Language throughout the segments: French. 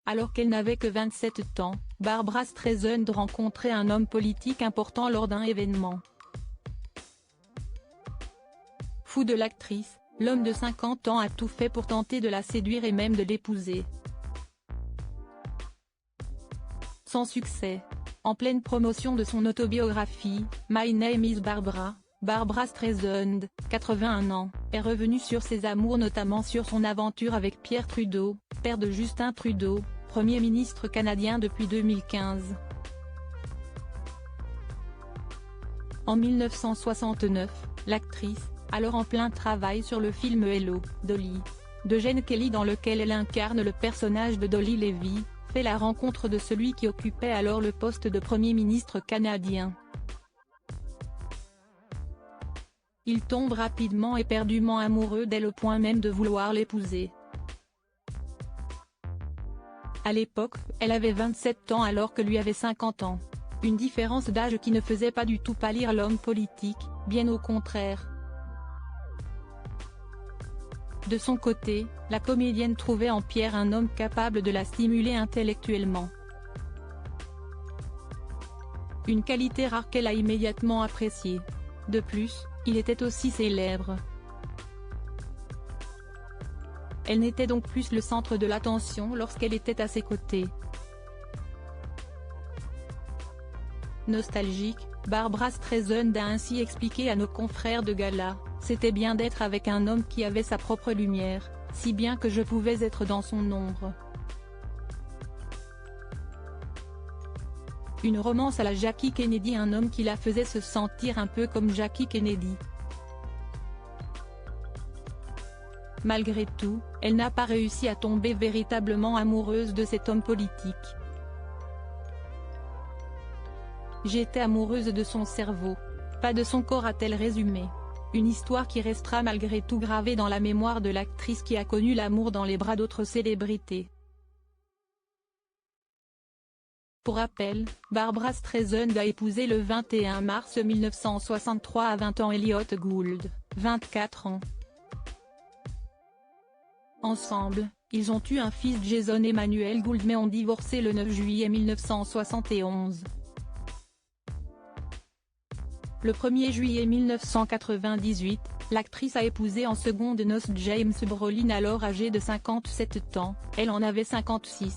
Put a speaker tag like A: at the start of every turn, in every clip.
A: Alors qu'elle n'avait que 27 ans, Barbra Streisand rencontrait un homme politique important lors d'un événement. Fou de l'actrice, l'homme de 50 ans a tout fait pour tenter de la séduire et même de l'épouser. Sans succès. En pleine promotion de son autobiographie, My Name is Barbra, Barbra Streisand, 81 ans, est revenue sur ses amours, notamment sur son aventure avec Pierre Trudeau, père de Justin Trudeau, Premier ministre canadien depuis 2015. En 1969, l'actrice, alors en plein travail sur le film Hello, Dolly, de Gene Kelly dans lequel elle incarne le personnage de Dolly Levy, fait la rencontre de celui qui occupait alors le poste de Premier ministre canadien. Il tombe rapidement éperdument amoureux d'elle au point même de vouloir l'épouser. À l'époque, elle avait 27 ans alors que lui avait 50 ans. Une différence d'âge qui ne faisait pas du tout pâlir l'homme politique, bien au contraire. De son côté, la comédienne trouvait en Pierre un homme capable de la stimuler intellectuellement. Une qualité rare qu'elle a immédiatement appréciée. De plus, il était aussi célèbre. Elle n'était donc plus le centre de l'attention lorsqu'elle était à ses côtés. Nostalgique, Barbra Streisand a ainsi expliqué à nos confrères de gala: « C'était bien d'être avec un homme qui avait sa propre lumière, si bien que je pouvais être dans son ombre. » Une romance à la Jackie Kennedy, un homme qui la faisait se sentir un peu comme Jackie Kennedy. Malgré tout, elle n'a pas réussi à tomber véritablement amoureuse de cet homme politique. « J'étais amoureuse de son cerveau, pas de son corps », a-t-elle résumé. Une histoire qui restera malgré tout gravée dans la mémoire de l'actrice qui a connu l'amour dans les bras d'autres célébrités. Pour rappel, Barbra Streisand a épousé le 21 mars 1963 à 20 ans Elliott Gould, 24 ans. Ensemble, ils ont eu un fils Jason Emmanuel Gould mais ont divorcé le 9 juillet 1971. Le 1er juillet 1998, l'actrice a épousé en secondes noces James Brolin alors âgé de 57 ans, elle en avait 56.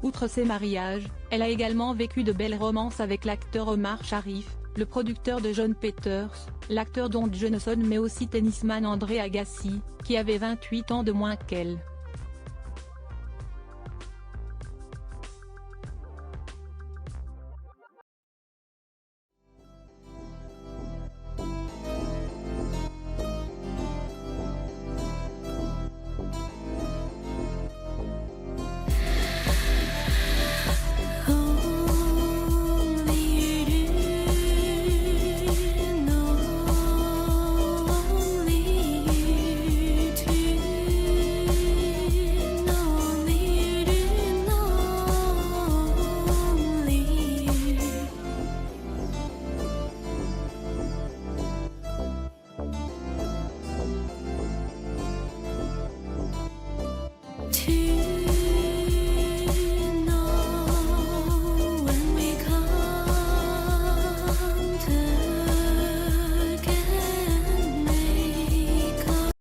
A: Outre ses mariages, elle a également vécu de belles romances avec l'acteur Omar Sharif, le producteur de John Peters, l'acteur Don Johnson mais aussi tennisman André Agassi, qui avait 28 ans de moins qu'elle.